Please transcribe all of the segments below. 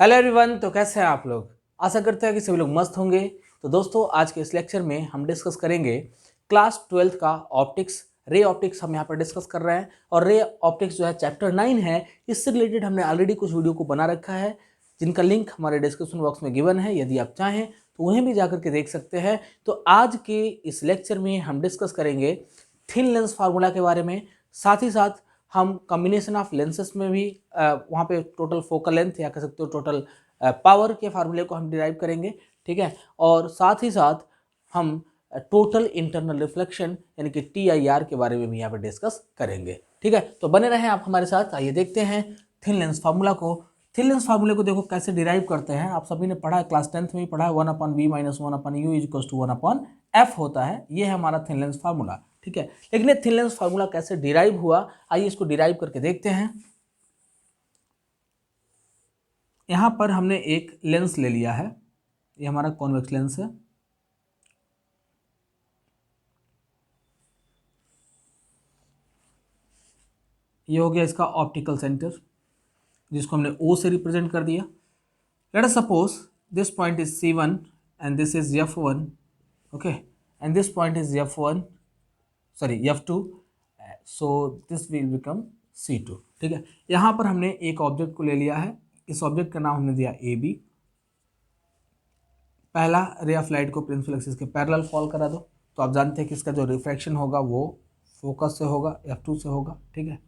Hello everyone. तो कैसे हैं आप लोग? आशा करते हैं कि सभी लोग मस्त होंगे। तो दोस्तों, आज के इस लेक्चर में हम डिस्कस करेंगे क्लास 12th का ऑप्टिक्स, रे ऑप्टिक्स हम यहाँ पर डिस्कस कर रहे हैं। और रे ऑप्टिक्स जो है चैप्टर 9 है, इससे रिलेटेड हमने ऑलरेडी कुछ वीडियो को बना रखा है जिनका लिंक हमारे डिस्क्रिप्शन बॉक्स में गिवन है। यदि आप चाहें तो उन्हें भी जाकर के देख सकते हैं। तो आज के इस लेक्चर में हम डिस्कस करेंगे थिन लेंस फार्मूला के बारे में। साथ ही साथ हम कॉम्बिनेशन ऑफ लेंसेस में भी वहाँ पे टोटल फोकल लेंथ या कह सकते हो टोटल पावर के फार्मूले को हम डिराइव करेंगे, ठीक है। और साथ ही साथ हम टोटल इंटरनल रिफ्लेक्शन यानी कि TIR के बारे में भी यहाँ पे डिस्कस करेंगे, ठीक है। तो बने रहें आप हमारे साथ। आइए देखते हैं थिन लेंस फार्मूला को। थिन लेंस फार्मूले को देखो कैसे डिराइव करते हैं। आप सभी ने पढ़ा है, क्लास 10th में ही पढ़ा है। 1/v - 1/u = 1/f होता है। ये है हमारा थिन लेंस फार्मूला, ठीक है। लेकिन ये थिन लेंस फार्मूला कैसे डिराइव हुआ, आइए इसको डिराइव करके देखते हैं। यहां पर हमने एक लेंस ले लिया है, ये हमारा कॉन्वेक्स लेंस है। ये हो गया इसका ऑप्टिकल सेंटर, जिसको हमने O से रिप्रेजेंट कर दिया। Let us suppose this point is C1 and this is F1, okay, and this point is F2, so this will become C2, ठीक है। यहाँ पर हमने एक ऑब्जेक्ट को ले लिया है। इस ऑब्जेक्ट का नाम हमने दिया AB। पहला रे ऑफ लाइट को प्रिंसिपल एक्सिस के पैरेलल फॉल करा दो, तो आप जानते हैं कि इसका जो रिफ्रैक्शन होगा वो फोकस से होगा, F2 से होगा, ठीक है।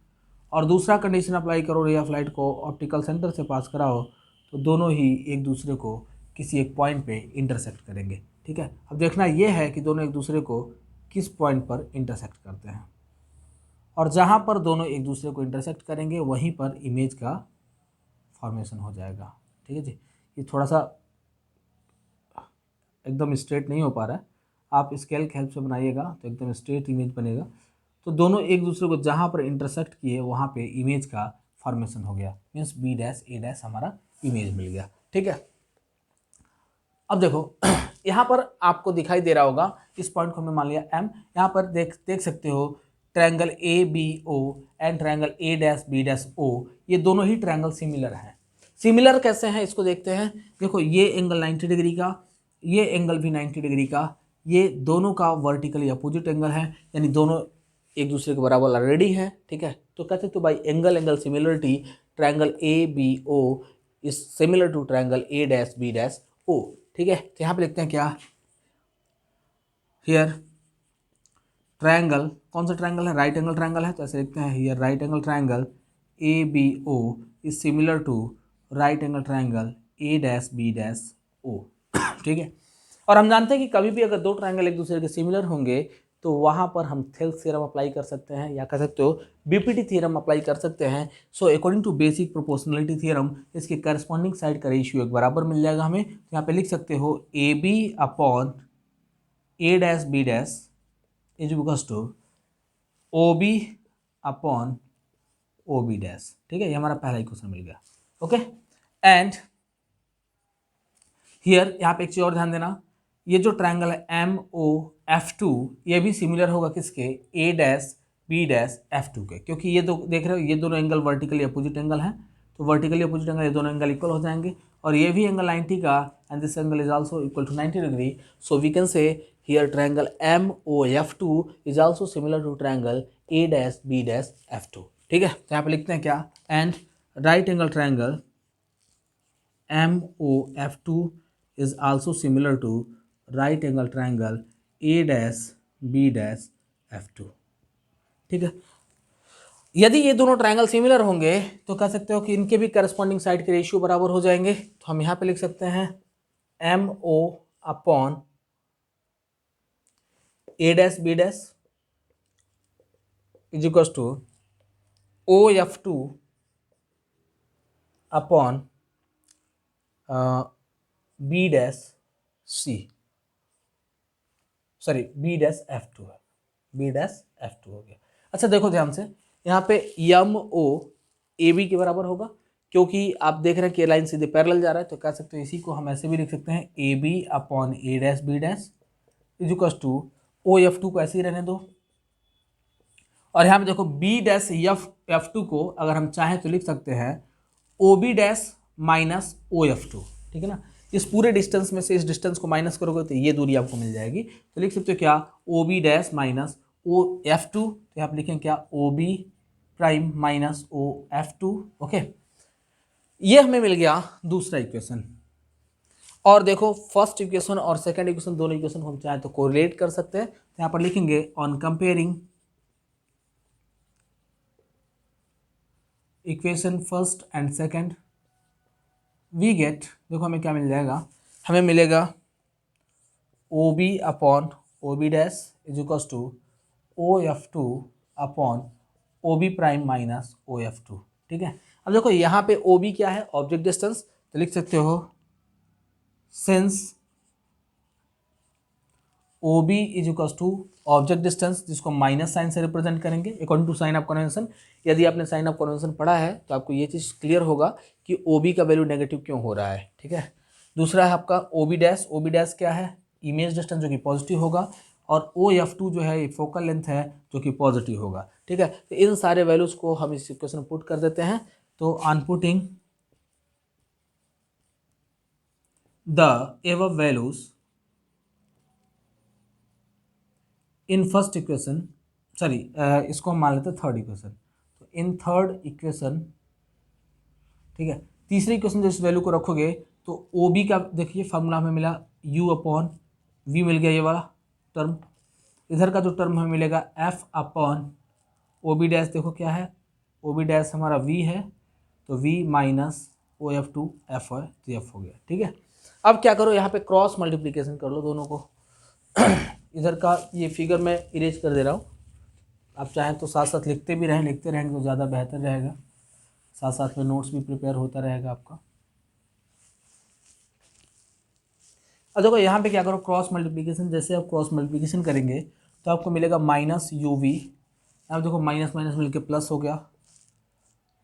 और दूसरा कंडीशन अप्लाई करो, रे ऑफ लाइट को ऑप्टिकल सेंटर से पास कराओ, तो दोनों ही एक दूसरे को किसी एक पॉइंट पे इंटरसेक्ट करेंगे, ठीक है। अब देखना ये है कि दोनों एक दूसरे को किस पॉइंट पर इंटरसेक्ट करते हैं, और जहाँ पर दोनों एक दूसरे को इंटरसेक्ट करेंगे वहीं पर इमेज का फॉर्मेशन हो जाएगा, ठीक है जी। ये थोड़ा सा एकदम स्ट्रेट नहीं हो पा रहा है, आप स्केल के हेल्प से बनाइएगा तो एकदम स्ट्रेट इमेज बनेगा। तो दोनों एक दूसरे को जहाँ पर इंटरसेक्ट किए वहाँ पे इमेज का फॉर्मेशन हो गया, मीन्स B' A' हमारा इमेज मिल गया, ठीक है। अब देखो यहाँ पर आपको दिखाई दे रहा होगा, इस पॉइंट को हमने मान लिया M। यहाँ पर देख सकते हो triangle ABO and triangle A'-B'O, ये दोनों ही ट्रायंगल सिमिलर हैं। सिमिलर कैसे हैं इसको देखते हैं। देखो ये एंगल 90 डिग्री का, ये एंगल भी 90 डिग्री का, ये दोनों का वर्टिकली अपोजिट एंगल है, यानी दोनों एक दूसरे के बराबर ऑलरेडी हैं, ठीक है। तो कहते तो भाई angle similarity triangle ABO is similar to triangle A'-B'O, ठीक है। तो यहाँ पे देखते हैं क्या, हियर ट्रायंगल, कौन सा ट्रायंगल है, राइट एंगल ट्रायंगल है, तो ऐसे लिखते हैं here right angle triangle ABO is similar to right angle triangle A'-B'O, ठीक है। और हम जानते हैं कि कभी भी अगर दो ट्रायंगल एक दूसरे के सिमिलर होंगे तो वहाँ पर हम थेल्स थ्योरम अप्लाई कर सकते हैं, या कह सकते हो BPT थ्योरम अप्लाई कर सकते हैं। So according to basic proportionality theorem इसके करस्पॉन्डिंग साइड का रेशियो एक बराबर मिल जाएगा हमें। तो यहाँ पे लिख सकते हो AB upon A'-B' is equals to OB upon OB', ठीक है। ये हमारा पहला इक्वेशन मिल गया, ओके। एंड हियर यहाँ पे एक चीज़ और ध्यान देना, ये जो ट्रायंगल है MOF2 ये भी सिमिलर होगा किसके, A'-B'-F2 के, क्योंकि ये दो देख रहे हो ये दोनों एंगल वर्टिकली अपोजिट एंगल हैं, तो वर्टिकली अपोजिट एंगल ये दोनों एंगल इक्वल हो जाएंगे। और ये भी एंगल 90 का, and this angle is also equal to 90 degree. So we can say here triangle MOF2 is also similar to triangle A'-B'-F2, ठीक है। तो यहाँ पे लिखते हैं क्या, and right angle triangle MOF2 is also similar to right angle triangle A'-B'-F2, ठीक है। यदि ये दोनों ट्रायंगल सिमिलर होंगे तो कह सकते हो कि इनके भी करस्पॉन्डिंग साइड के रेशियो बराबर हो जाएंगे। तो हम यहाँ पे लिख सकते हैं MO upon A'-B' is equal to OF2 upon B'-C, sorry B'-F2 है, B'-F2 हो गया। अच्छा देखो ध्यान से, यहाँ पे MO AB के बराबर होगा, क्योंकि आप देख रहे हैं कि लाइन सीधे पैरेलल जा रहा है, तो कह सकते हो इसी को हम ऐसे भी लिख सकते हैं AB upon A'-B' is equal to OF2 को ऐसे ही रहने दो। और यहाँ पे देखो B'-F2 को अगर हम चाहें तो लिख सकते हैं OB' माइनस OF2, ठीक है ना। इस पूरे डिस्टेंस में से इस डिस्टेंस को माइनस करोगे तो ये दूरी आपको मिल जाएगी। तो लिख सकते हो क्या, OB डैश माइनस OF2, तो यहाँ पे लिखेंगे क्या, OB prime minus OF2। Okay, ये हमें मिल गया दूसरा इक्वेशन। और देखो फर्स्ट इक्वेशन और सेकंड इक्वेशन, दोनों इक्वेशन को हम चाहे तो कोरिलेट कर सकते हैं। तो यहाँ पर लिखेंगे on comparing equation first and second we get, देखो हमें क्या मिल जाएगा, हमें मिलेगा OB upon OB dash is equals to OF2 upon OB prime minus OF2, ठीक है। अब देखो यहाँ पे OB क्या है, ऑब्जेक्ट डिस्टेंस, तो लिख सकते हो since OB is equals to object distance, जिसको माइनस साइन से रिप्रेजेंट करेंगे according to sign of convention. यदि आपने साइन ऑफ कन्वेंशन पढ़ा है तो आपको ये चीज़ क्लियर होगा कि OB का वैल्यू नेगेटिव क्यों हो रहा है, ठीक है। दूसरा है आपका OB डैश, OB डैश क्या है, इमेज डिस्टेंस जो कि पॉजिटिव होगा, और OF2 जो है ये फोकल लेंथ है जो कि पॉजिटिव होगा, ठीक है। तो इन सारे वैल्यूज को हम इस इक्वेशन में पुट कर देते हैं। तो on putting the above values in first equation, sorry इसको हम मान लेते हैं थर्ड इक्वेशन। तो इन थर्ड इक्वेशन, ठीक है, तीसरी इक्वेशन जो इस वैल्यू को रखोगे तो OB का देखिए फार्मूला हमें मिला U अपॉन V मिल गया, ये वाला टर्म। इधर का जो टर्म हमें मिलेगा F अपॉन OB डैश, देखो क्या है, OB डैश हमारा V है, तो V माइनस OF2 F है, तो F हो गया, ठीक है। अब क्या करो, यहाँ पे क्रॉस मल्टीप्लीकेशन कर लो दोनों को। इधर का ये फिगर मैं इरेज कर दे रहा हूँ, आप चाहें तो साथ साथ लिखते भी रहें, लिखते रहेंगे तो ज़्यादा बेहतर रहेगा, साथ साथ में नोट्स भी प्रिपेयर होता रहेगा आपका। अब देखो यहाँ पे क्या करो, क्रॉस मल्टीप्लिकेशन, जैसे आप क्रॉस मल्टीप्लिकेशन करेंगे तो आपको मिलेगा माइनस UV, अब देखो माइनस माइनस मिलके प्लस हो गया,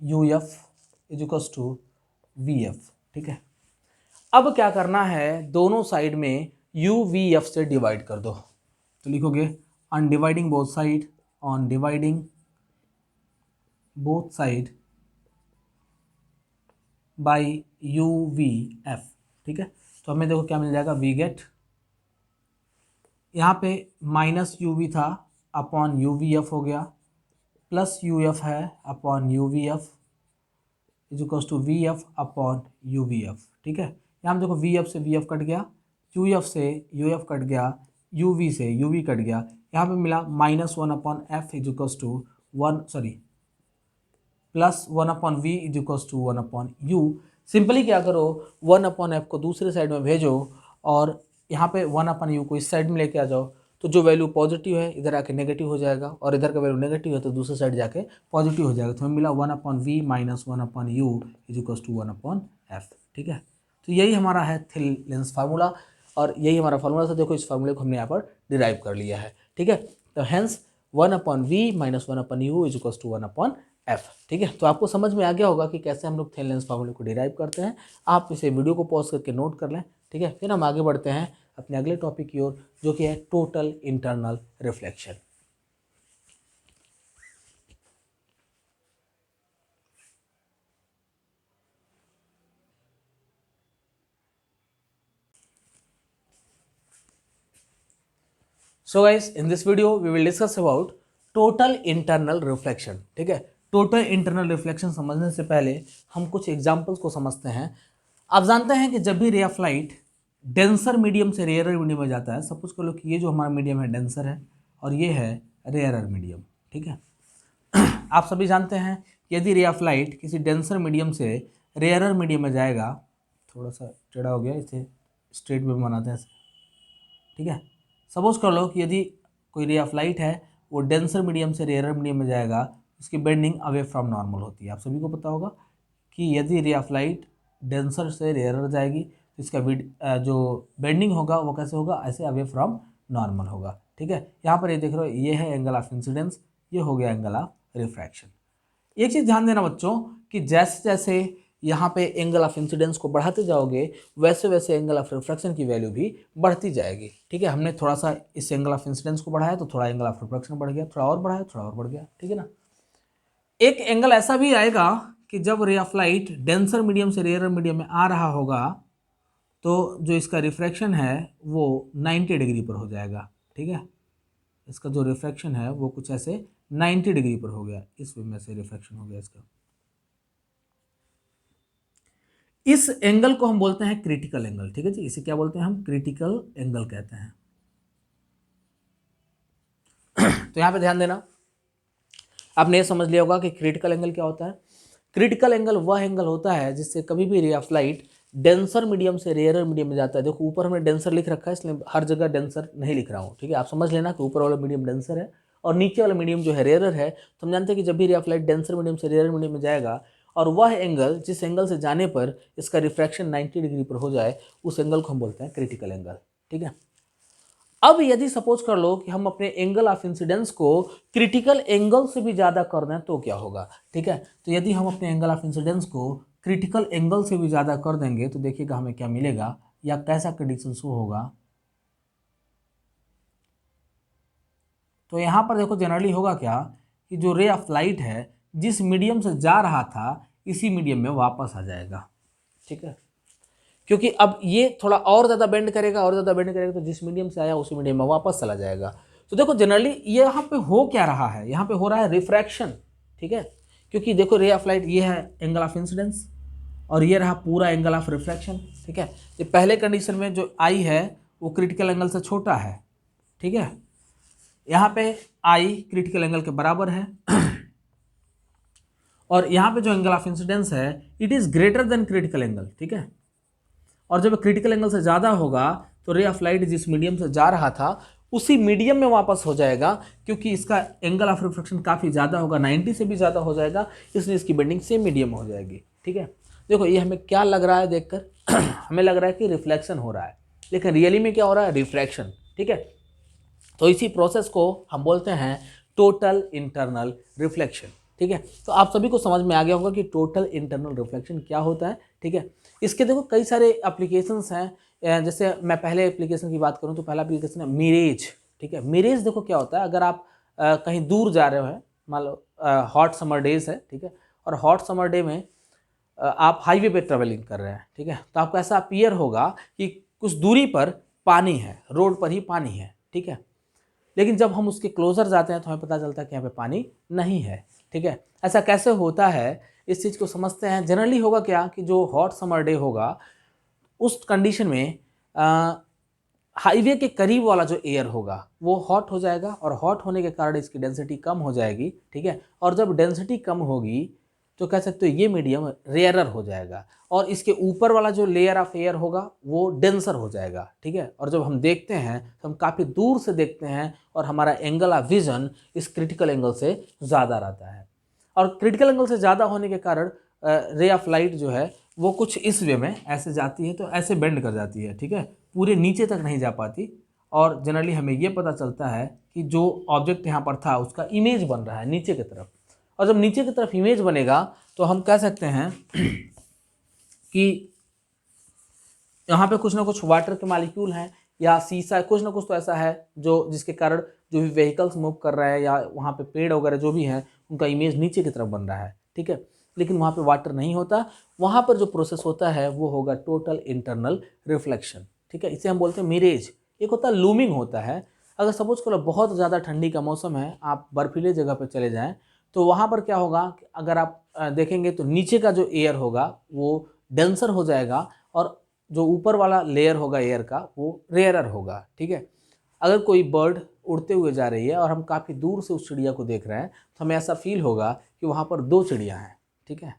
UF is equals to VF, ठीक है। अब क्या करना है, दोनों साइड में UVF से डिवाइड कर दो, तो लिखोगे on dividing both side, on dividing both side by UVF, ठीक है। तो हमें देखो क्या मिल जाएगा, वी गेट, यहाँ पे माइनस UV था अपॉन UVF हो गया, प्लस UF है upon UVF is equals to VF upon UVF, ठीक है। यहाँ देखो VF से VF कट गया, UF से UF कट गया, UV से UV कट गया, यहाँ पे मिला -1 upon F is equals to plus 1 upon V is equals to 1 upon U। Simply क्या करो, 1 अपॉन F को दूसरे साइड में भेजो और यहाँ पे 1 अपॉन U को इस साइड में लेके आ जाओ, तो जो वैल्यू पॉजिटिव है इधर आके नेगेटिव हो जाएगा, और इधर का वैल्यू नेगेटिव है तो दूसरे साइड जाके पॉजिटिव हो जाएगा। तो हमें मिला 1 upon V minus 1 upon U is equals to 1 upon F, ठीक है। तो यही हमारा है थिन लेंस फार्मूला, और यही हमारा फार्मूला था। देखो इस फार्मूले को हमने यहाँ पर डिराइव कर लिया है, ठीक है। तो hence 1 upon V minus 1 upon U is equals to 1 upon F, ठीक है। तो आपको समझ में आ गया होगा कि कैसे हम लोग थिन लेंस फार्मूले को डिराइव करते हैं। आप इसे वीडियो को पॉज करके नोट कर लें, ठीक है। फिर हम आगे बढ़ते हैं अपने अगले टॉपिक की ओर, जो कि है total internal reflection. So guys, in this video we will discuss about total internal reflection, ठीक है। टोटल इंटरनल रिफ्लेक्शन समझने से पहले हम कुछ एग्जांपल्स को समझते हैं। आप जानते हैं कि जब भी ray of light denser medium से रेयरर मीडियम में जाता है, सपोज कर लो कि ये जो हमारा मीडियम है डेंसर है और ये है रेयरर मीडियम, ठीक है। आप सभी जानते हैं कि यदि रे ऑफ लाइट किसी डेंसर मीडियम से रेयरर मीडियम में जाएगा, थोड़ा सा टेढ़ा हो गया, इसे स्ट्रेट में बनाते हैं, ठीक है। सपोज कर लो कि यदि कोई रे ऑफ लाइट है वो डेंसर मीडियम से रेयरर मीडियम में जाएगा, उसकी बेंडिंग अवे फ्रॉम नॉर्मल होती है। आप सभी को पता होगा कि यदि रे ऑफ लाइट डेंसर से रेयरर जाएगी तो इसका जो बेंडिंग होगा वो कैसे होगा, ऐसे अवे फ्रॉम नॉर्मल होगा, ठीक है। यहाँ पर ये देख रहे हो, ये है एंगल ऑफ इंसिडेंस, ये हो गया एंगल ऑफ रिफ्रैक्शन। एक चीज़ ध्यान देना बच्चों कि जैसे जैसे यहाँ पे एंगल ऑफ इंसिडेंस को बढ़ाते जाओगे वैसे वैसे एंगल ऑफ रिफ्रैक्शन की वैल्यू भी बढ़ती जाएगी, ठीक है। हमने थोड़ा सा इस एंगल ऑफ इंसिडेंस को बढ़ाया तो थोड़ा एंगल ऑफ रिफ्रैक्शन बढ़ गया, थोड़ा और बढ़ाया थोड़ा और बढ़ गया, ठीक है ना। एक एंगल ऐसा भी आएगा कि जब ray of light denser medium से रेयर मीडियम में आ रहा होगा तो जो इसका रिफ्रैक्शन है वो 90 डिग्री पर हो जाएगा। ठीक है, इसका जो रिफ्रैक्शन है वो कुछ ऐसे 90 डिग्री पर हो गया, इस वे में से रिफ्रैक्शन हो गया इसका। इस एंगल को हम बोलते हैं क्रिटिकल एंगल। ठीक है जी, इसे क्या बोलते हैं हम? क्रिटिकल एंगल कहते हैं। तो यहां पे ध्यान देना, आपने ये समझ लिया होगा कि क्रिटिकल एंगल क्या होता है। क्रिटिकल एंगल वह एंगल होता है जिससे कभी भी ray of light denser medium से रेयर मीडियम में जाता है। देखो ऊपर हमने डेंसर लिख रखा है, इसलिए हर जगह डेंसर नहीं लिख रहा हूँ। ठीक है, आप समझ लेना कि ऊपर वाला मीडियम डेंसर है और नीचे वाला मीडियम जो है रेयर है। तो हम जानते हैं कि जब भी ray of light denser medium से रेयर मीडियम में जाएगा और वह एंगल जिस एंगल से जाने पर इसका रिफ्रैक्शन 90 डिग्री पर हो जाए, उस एंगल को हम बोलते हैं क्रिटिकल एंगल। ठीक है, अब यदि सपोज कर लो कि हम अपने एंगल ऑफ इंसिडेंस को क्रिटिकल एंगल से भी ज़्यादा कर दें तो क्या होगा? ठीक है, तो यदि हम अपने एंगल ऑफ इंसिडेंस को क्रिटिकल एंगल से भी ज़्यादा कर देंगे तो देखिएगा हमें क्या मिलेगा या कैसा कंडीशन शो होगा। तो यहाँ पर देखो जनरली होगा क्या कि जो रे ऑफ लाइट है जिस मीडियम से जा रहा था इसी मीडियम में वापस आ जाएगा। ठीक है, क्योंकि अब ये थोड़ा और ज़्यादा बेंड करेगा और ज़्यादा बेंड करेगा तो जिस मीडियम से आया उसी मीडियम में वापस चला जाएगा। तो देखो जनरली ये यहाँ पे हो क्या रहा है, यहाँ पे हो रहा है रिफ्रैक्शन। ठीक है, क्योंकि देखो रे ऑफ लाइट ये है एंगल ऑफ इंसिडेंस और ये रहा पूरा एंगल ऑफ रिफ्रैक्शन। ठीक है, ये पहले कंडीशन में जो आई है वो क्रिटिकल एंगल से छोटा है। ठीक है, यहाँ पे आई क्रिटिकल एंगल के बराबर है और यहाँ पे जो एंगल ऑफ इंसिडेंस है it is greater than critical angle. ठीक है, और जब क्रिटिकल एंगल से ज़्यादा होगा तो रे ऑफ लाइट जिस मीडियम से जा रहा था उसी मीडियम में वापस हो जाएगा, क्योंकि इसका एंगल ऑफ रिफ्रैक्शन काफ़ी ज़्यादा होगा, 90 से भी ज़्यादा हो जाएगा, इसलिए इसकी बेंडिंग सेम मीडियम हो जाएगी। ठीक है, देखो ये हमें क्या लग रहा है देखकर हमें लग रहा है कि रिफ्लेक्शन हो रहा है, लेकिन रियली में क्या हो रहा है? रिफ्रैक्शन। ठीक है, तो इसी प्रोसेस को हम बोलते हैं टोटल इंटरनल रिफ्लेक्शन। ठीक है, तो आप सभी को समझ में आ गया होगा कि टोटल इंटरनल रिफ्लेक्शन क्या होता है। ठीक है, इसके देखो कई सारे एप्लीकेशंस हैं। जैसे मैं पहले एप्लीकेशन की बात करूं तो पहला एप्लीकेशन है मिरेज। ठीक है, मिरेज देखो क्या होता है, अगर आप कहीं दूर जा रहे हो, मान लो हॉट समर डेज है। ठीक है, और हॉट समर डे में आप हाईवे पे ट्रेवलिंग कर रहे हैं। ठीक है, तो आपको ऐसा अपीयर होगा कि कुछ दूरी पर पानी है, रोड पर ही पानी है। ठीक है, लेकिन जब हम उसके क्लोजर जाते हैं तो हमें पता चलता है कि यहाँ पे पानी नहीं है। ठीक है, ऐसा कैसे होता है इस चीज़ को समझते हैं। जनरली होगा क्या कि जो हॉट समर डे होगा उस कंडीशन में हाईवे के करीब वाला जो एयर होगा वो हॉट हो जाएगा और हॉट होने के कारण इसकी डेंसिटी कम हो जाएगी। ठीक है, और जब डेंसिटी कम होगी तो कह सकते हो ये मीडियम रेयरर हो जाएगा और इसके ऊपर वाला जो लेयर ऑफ एयर होगा वो डेंसर हो जाएगा। ठीक है, और जब हम देखते हैं तो हम काफ़ी दूर से देखते हैं और हमारा एंगल ऑफ विजन इस क्रिटिकल एंगल से ज़्यादा रहता है, और क्रिटिकल एंगल से ज़्यादा होने के कारण रे ऑफ लाइट जो है वो कुछ इस वे में ऐसे जाती है, तो ऐसे बेंड कर जाती है। ठीक है, पूरे नीचे तक नहीं जा पाती और जनरली हमें ये पता चलता है कि जो ऑब्जेक्ट यहाँ पर था उसका इमेज बन रहा है नीचे की तरफ, और जब नीचे की तरफ इमेज बनेगा तो हम कह सकते हैं कि यहाँ पे कुछ ना कुछ वाटर के मॉलिक्यूल हैं या सीसा, कुछ ना कुछ तो ऐसा है जो जिसके कारण जो भी व्हीकल्स मूव कर रहे हैं या वहाँ पे पेड़ वगैरह जो भी हैं उनका इमेज नीचे की तरफ बन रहा है। ठीक है, लेकिन वहाँ पे वाटर नहीं होता, वहाँ पर जो प्रोसेस होता है वो होगा टोटल इंटरनल रिफ्लेक्शन। ठीक है, इसे हम बोलते हैं मिरेज। एक होता है लूमिंग होता है। अगर सपोज करो बहुत ज़्यादा ठंडी का मौसम है, आप बर्फीले जगह पर चले जाएँ तो वहाँ पर क्या होगा, अगर आप देखेंगे तो नीचे का जो एयर होगा वो डेंसर हो जाएगा और जो ऊपर वाला लेयर होगा एयर का वो रेयरर होगा। ठीक है, अगर कोई बर्ड उड़ते हुए जा रही है और हम काफ़ी दूर से उस चिड़िया को देख रहे हैं तो हमें ऐसा फील होगा कि वहाँ पर दो चिड़िया हैं। ठीक है,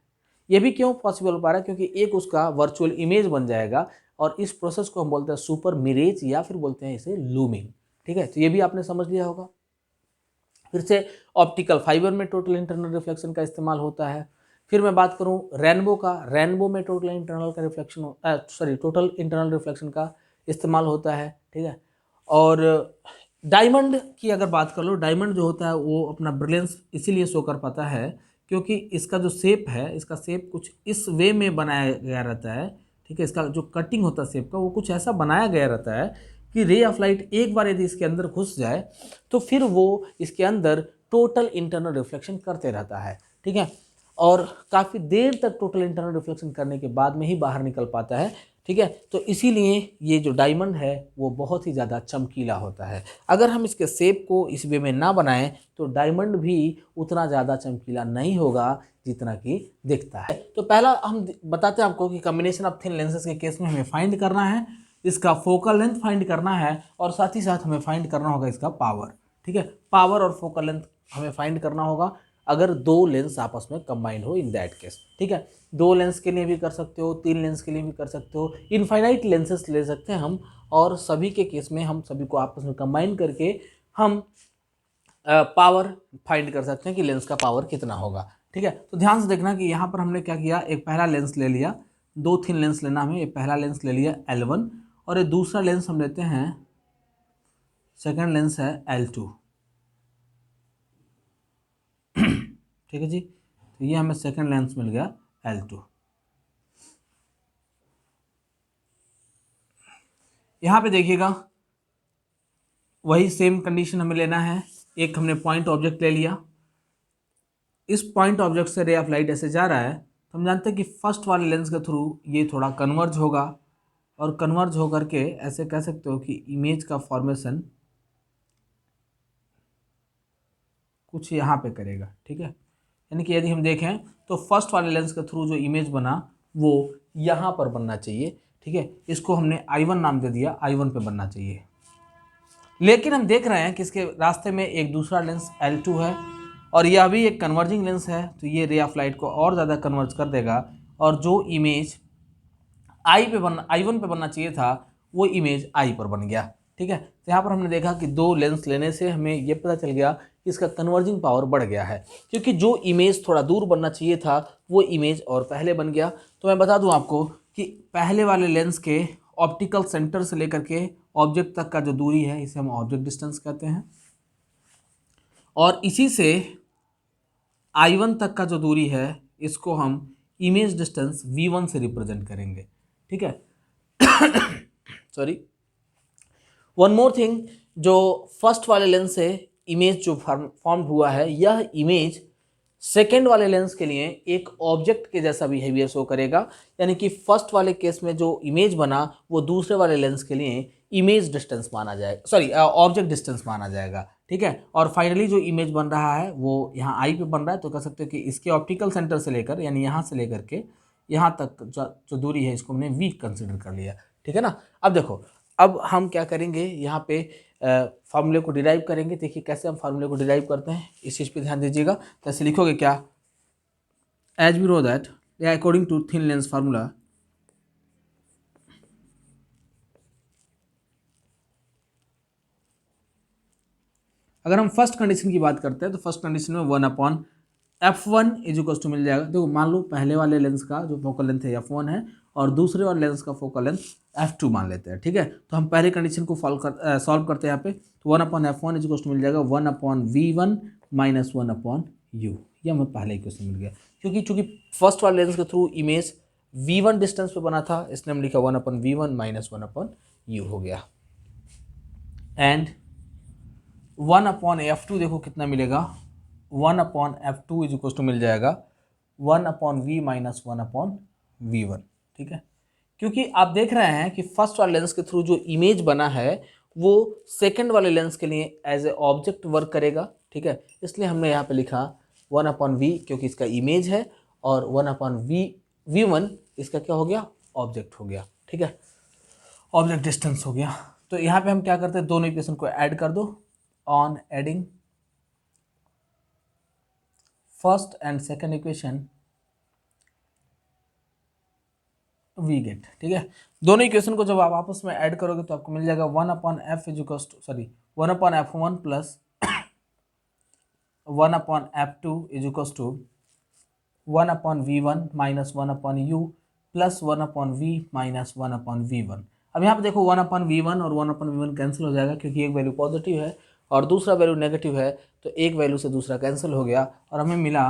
ये भी क्यों पॉसिबल हो पा रहा है, क्योंकि एक उसका वर्चुअल इमेज बन जाएगा और इस प्रोसेस को हम बोलते हैं सुपर मिरेज या फिर बोलते हैं इसे लूमिंग। ठीक है, तो ये भी आपने समझ लिया होगा। फिर से ऑप्टिकल फाइबर में टोटल इंटरनल रिफ्लेक्शन का इस्तेमाल होता है। फिर मैं बात करूं रेनबो का, रेनबो में टोटल इंटरनल का रिफ्लेक्शन टोटल इंटरनल रिफ्लेक्शन का इस्तेमाल होता है। ठीक है, और डायमंड की अगर बात कर लो, डायमंड जो होता है वो अपना ब्रिलियंस इसीलिए शो कर पाता है क्योंकि इसका जो शेप है, इसका शेप कुछ इस वे में बनाया गया रहता है। ठीक है, इसका जो कटिंग होता है शेप का वो कुछ ऐसा बनाया गया रहता है कि रे ऑफ लाइट एक बार यदि इसके अंदर घुस जाए तो फिर वो इसके अंदर टोटल इंटरनल रिफ्लेक्शन करते रहता है। ठीक है, और काफ़ी देर तक टोटल इंटरनल रिफ्लेक्शन करने के बाद में ही बाहर निकल पाता है। ठीक है, तो इसीलिए ये जो डायमंड है वो बहुत ही ज़्यादा चमकीला होता है। अगर हम इसके शेप को इस वे में ना बनाएं तो डायमंड भी उतना ज़्यादा चमकीला नहीं होगा जितना कि दिखता है। तो पहला हम बताते हैं आपको कि कॉम्बिनेशन ऑफ थिन लेंसेज के केस में हमें फाइंड करना है, इसका फोकल लेंथ फाइंड करना है और साथ ही साथ हमें फाइंड करना होगा इसका पावर। ठीक है, पावर और फोकल लेंथ हमें फाइंड करना होगा अगर दो लेंस आपस में कंबाइंड हो इन दैट केस। ठीक है, दो लेंस के लिए भी कर सकते हो, तीन लेंस के लिए भी कर सकते हो, इनफाइनाइट लेंसेस ले सकते हैं हम, और सभी के केस में हम सभी को आपस में कंबाइन करके हम पावर फाइंड कर सकते हैं कि लेंस का पावर कितना होगा। ठीक है, तो ध्यान से देखना कि यहाँ पर हमने क्या किया, एक पहला लेंस ले लिया, दो थिन लेंस लेना हमें, एक पहला लेंस ले लिया L1 और ये दूसरा लेंस हम लेते हैं, सेकेंड लेंस है L2। ठीक है जी, तो ये हमें सेकेंड लेंस मिल गया L2। यहाँ पे देखिएगा वही सेम कंडीशन हमें लेना है, एक हमने पॉइंट ऑब्जेक्ट ले लिया, इस पॉइंट ऑब्जेक्ट से रे ऑफ लाइट ऐसे जा रहा है, तो हम जानते हैं कि फर्स्ट वाले लेंस के थ्रू ये थोड़ा कन्वर्ज होगा और कन्वर्ज होकर के ऐसे कह सकते हो कि इमेज का फॉर्मेशन कुछ यहाँ पे करेगा। ठीक है, यानी कि यदि हम देखें तो फर्स्ट वाले लेंस के थ्रू जो इमेज बना वो यहाँ पर बनना चाहिए। ठीक है, इसको हमने I1 नाम दे दिया, I1 पे बनना चाहिए। लेकिन हम देख रहे हैं कि इसके रास्ते में एक दूसरा लेंस L2 है और यह भी एक कन्वर्जिंग लेंस है, तो ये रे ऑफ लाइट को और ज़्यादा कन्वर्ज कर देगा और जो इमेज I1 पे बनना चाहिए था वो इमेज I पर बन गया। ठीक है, तो यहाँ पर हमने देखा कि दो लेंस लेने से हमें ये पता चल गया कि इसका कन्वर्जिंग पावर बढ़ गया है, क्योंकि जो इमेज थोड़ा दूर बनना चाहिए था वो इमेज और पहले बन गया। तो मैं बता दूं आपको कि पहले वाले लेंस के ऑप्टिकल सेंटर से लेकर के ऑब्जेक्ट तक का जो दूरी है इसे हम ऑब्जेक्ट डिस्टेंस कहते हैं, और इसी से I1 तक का जो दूरी है इसको हम इमेज डिस्टेंस V1 से रिप्रेजेंट करेंगे। ठीक है, सॉरी, वन मोर थिंग, जो फर्स्ट वाले लेंस से इमेज जो फॉर्म हुआ है यह इमेज सेकेंड वाले लेंस के लिए एक ऑब्जेक्ट के जैसा बिहेवियर शो करेगा, यानी कि फर्स्ट वाले केस में जो इमेज बना वो दूसरे वाले लेंस के लिए इमेज डिस्टेंस माना जाएगा, सॉरी ऑब्जेक्ट डिस्टेंस माना जाएगा। ठीक है, और फाइनली जो इमेज बन रहा है वो यहाँ आई पे बन रहा है, तो कह सकते हो कि इसके ऑप्टिकल सेंटर से लेकर यानी यहाँ से लेकर के यहाँ तक जो दूरी है इसको हमने वी कंसिडर कर लिया। ठीक है ना, अब देखो, अब हम क्या करेंगे, यहाँ पे फार्मूले को डिराइव करेंगे। देखिए कैसे हम फार्मूले को डिराइव करते हैं, इस चीज़ पे ध्यान दीजिएगा। तो ऐसे लिखोगे क्या, as we know that according to thin lens formula अगर हम फर्स्ट कंडीशन की बात करते हैं तो फर्स्ट कंडीशन में 1/f1 इज इक्वल टू मिल जाएगा। देखो मान लो पहले वाले लेंस का जो फोकल लेंथ है f1 है और दूसरे वाले लेंस का फोकल लेंथ f2 मान लेते हैं। ठीक है, तो हम पहले कंडीशन को सॉल्व करते हैं यहाँ पे, तो 1/f1 इज इक्वल टू मिल जाएगा 1/v1 माइनस 1/u। ये हमें पहले ही क्वेश्चन मिल गया, क्योंकि चूंकि फर्स्ट वाले लेंस के थ्रू इमेज v1 डिस्टेंस पे बना था इसलिए हम लिखा 1/v1 माइनस 1/u हो गया। एंड 1/f2 देखो कितना मिलेगा, 1/f2 इज इक्वल टू मिल जाएगा 1/v माइनस 1/v1। ठीक है, क्योंकि आप देख रहे हैं कि फर्स्ट वाले लेंस के थ्रू जो इमेज बना है वो सेकंड वाले लेंस के लिए एज ए ऑब्जेक्ट वर्क करेगा। ठीक है, इसलिए हमने यहाँ पे लिखा 1/v क्योंकि इसका इमेज है, और 1/v1 इसका क्या हो गया, ऑब्जेक्ट हो गया। ठीक है, ऑब्जेक्ट डिस्टेंस हो गया। तो यहाँ पे हम क्या करते हैं, दोनों इक्वेशन को ऐड कर दो, on adding first and second equation we get। ठीक है, दोनों इक्वेशन को जब आप आपस में ऐड करोगे तो आपको मिल जाएगा 1/f is equal to, sorry 1/f1 plus 1/f2 is equal to 1/v1 minus 1/u plus 1/v minus 1/v1। अब यहाँ पे देखो 1/v1 और 1/v1 कैंसिल हो जाएगा क्योंकि एक वैल्यू पॉजिटिव है और दूसरा वैल्यू नेगेटिव है, तो एक वैल्यू से दूसरा कैंसिल हो गया और हमें मिला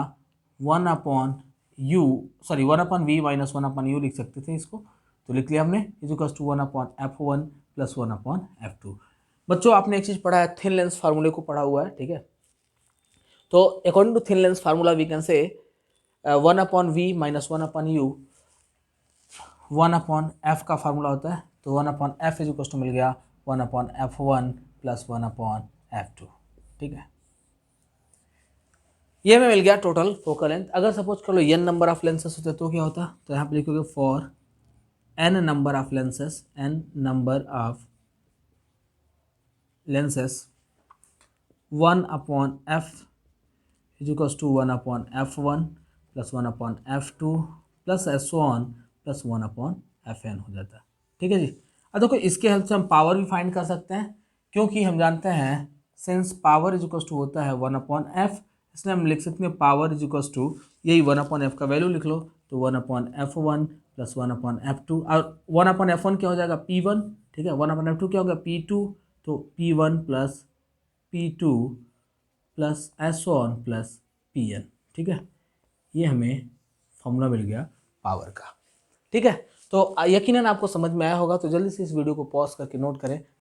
1/u, sorry 1/v minus 1/u लिख सकते थे इसको, तो लिख लिया हमने, is equal to 1/f1 plus 1/f2। बच्चों आपने एक चीज़ पढ़ा है, थिन लेंस फार्मूले को पढ़ा हुआ है। ठीक है, तो according to thin lens formula we can say 1/v-1/u 1/f का फार्मूला होता है, तो 1/f इज इक्वल टू मिल गया 1/f1 प्लस 1/f2। ठीक है, ये हमें मिल गया टोटल फोकल लेंथ। अगर सपोज कर लो n नंबर ऑफ लेंसेस होते तो क्या होता, तो यहाँ पे लिखोगे for n number of lenses, n number of lenses 1/f is equal to 1/f1 plus 1/f2 plus so on plus 1/fn हो जाता है। ठीक है जी। अब देखो इसके हेल्प से हम पावर भी फाइंड कर सकते हैं, क्योंकि हम जानते हैं since power is equal to होता है 1/f, इसलिए हम लिख सकते हैं पावर इज इक्वल टू यही 1/f का वैल्यू लिख लो, तो 1/f1 प्लस 1/f2 और 1/f1 क्या हो जाएगा p1। ठीक है, 1/f2 क्या होगा p2, तो p1 plus p2 plus so on plus pn। ठीक है, ये हमें फॉर्मूला मिल गया पावर का। ठीक है, तो यकीनन आपको समझ में आया होगा, तो जल्दी से इस वीडियो को पॉज करके नोट करें।